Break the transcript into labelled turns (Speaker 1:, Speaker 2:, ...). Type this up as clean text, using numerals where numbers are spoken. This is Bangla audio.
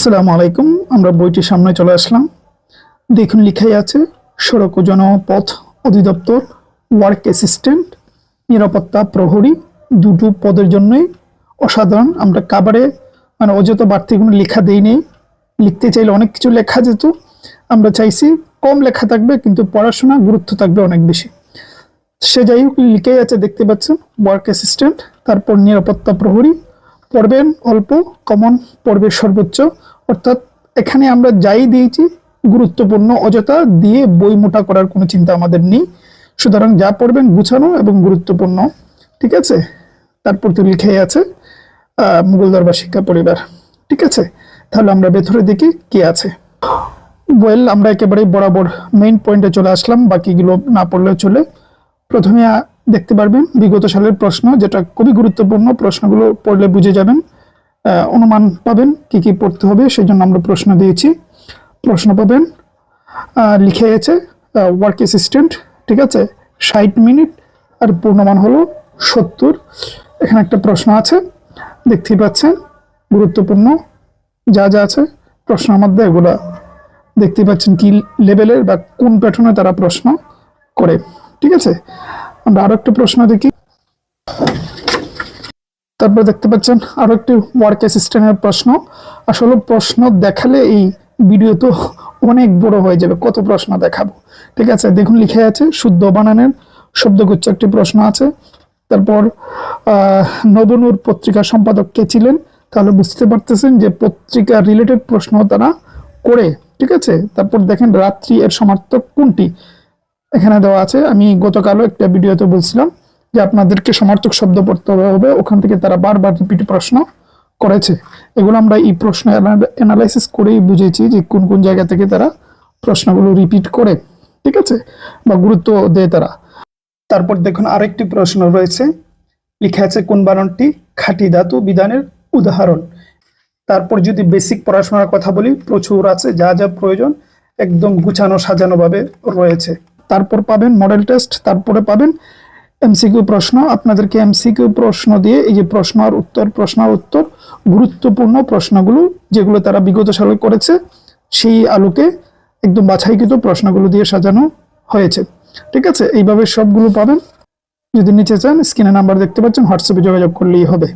Speaker 1: আসসালামু আলাইকুম। আমরা বইটির সামনে চলে আসলাম। দেখুন লেখাই আছে সড়ক ও জনপথ অধিদপ্তর ওয়ার্ক অ্যাসিস্ট্যান্ট নিরাপত্তা প্রহরী দুটো পদের জন্যই অসাধারণ। আমরা কাবারে অযথা বাড়তি কোনো লেখা দেই নেই। লিখতে চাইলে অনেক কিছু লেখা যেত, আমরা চাইছি কম লেখা থাকবে কিন্তু পড়াশোনা গুরুত্ব থাকবে অনেক বেশি। সে যাই হোক লিখেই আছে, দেখতে পাচ্ছেন ওয়ার্ক অ্যাসিস্ট্যান্ট, তারপর নিরাপত্তা প্রহরী, পড়বেন অল্প, কমন পড়বের সর্বোচ্চ। অর্থাৎ এখানে আমরা যাই দিয়েছি গুরুত্বপূর্ণ, অযথা দিয়ে বই মোটা করার কোনো চিন্তা আমাদের নেই। সুতরাং যা পড়বেন গুছানো এবং গুরুত্বপূর্ণ, ঠিক আছে। তারপর তো লিখেই আছে মুঘল দরবার শিক্ষা পরিবার, ঠিক আছে। তাহলে আমরা ভেতরে দেখি কি আছে। ওয়েল, আমরা একেবারে বরাবর মেইন পয়েন্টে চলে আসলাম, বাকিগুলো না পড়লেও চলে। প্রথমে দেখতে পারবেন বিগত সালের প্রশ্ন, যেটা খুবই গুরুত্বপূর্ণ। প্রশ্নগুলো পড়লে বুঝে যাবেন, অনুমান পাবেন কি কি পড়তে হবে, সেই জন্য আমরা প্রশ্ন দিয়েছি। প্রশ্ন পাবেন, লিখে আছে ওয়ার্ক অ্যাসিস্ট্যান্ট, ঠিক আছে, 60 মিনিট আর পূর্ণমান হলো 70। এখানে একটা প্রশ্ন আছে, দেখতেই পাচ্ছেন, গুরুত্বপূর্ণ যা যা আছে প্রশ্নের মধ্যে, এগুলো দেখতেই পাচ্ছেন কি লেভেলের বা কোন প্যাটার্নে তারা প্রশ্ন করে, ঠিক আছে। আমরা আরো একটা প্রশ্ন দেখি। তারপর দেখতে পাচ্ছেন আরো একটি ওয়ার্ক অ্যাসিস্ট্যান্টের প্রশ্ন। আসলে প্রশ্ন দেখালে এই ভিডিও তো অনেক বড় হয়ে যাবে, কত প্রশ্ন দেখাবো, ঠিক আছে। দেখুন লিখে আছে শুদ্ধ বানানের শব্দগুচ্ছ একটি প্রশ্ন আছে। তারপর নবনূর পত্রিকার সম্পাদক কে ছিলেন, তাহলে বুঝতে পারতেছেন যে পত্রিকা রিলেটেড প্রশ্ন তারা করে, ঠিক আছে। তারপর দেখেন রাত্রি এর সমার্থক কোনটি, এখানে দেওয়া আছে। আমি গতকালও একটা ভিডিওতে বলছিলাম যে আপনাদেরকে সমার্থক শব্দ পড়তে হবে, ওখান থেকে তারা বারবার রিপিট প্রশ্ন করেছে। এগুলো আমরা এই প্রশ্ন অ্যানালাইসিস করেই বুঝেছি যে কোন কোন জায়গা থেকে তারা প্রশ্নগুলো রিপিট করে, ঠিক আছে, বা গুরুত্ব দেয় তারা। তারপর দেখুন আরেকটি প্রশ্ন রয়েছে, লিখে আছে কোন বানানটি খাঁটি ধাতু বিধানের উদাহরণ। তারপর যদি বেসিক পড়াশোনার কথা বলি, প্রচুর আছে, যা যা প্রয়োজন একদম গুছানো সাজানো ভাবে রয়েছে। তারপর পাবেন মডেল টেস্ট, তারপরে পাবেন এমসিকিউ প্রশ্ন। আপনাদেরকে এমসিকিউ প্রশ্ন দিয়ে এই যে প্রশ্ন আর উত্তর গুরুত্বপূর্ণ প্রশ্নগুলো যেগুলো তারা বিগত সালে করেছে সেই আলোকে একদম বাছাইকৃত প্রশ্নগুলো দিয়ে সাজানো হয়েছে, ঠিক আছে। এইভাবে সবগুলো পাবেন। যদি নিচে চান স্ক্রিনে নাম্বার দেখতে পাচ্ছেন, হোয়াটসঅ্যাপে যোগাযোগ করলেই হবে।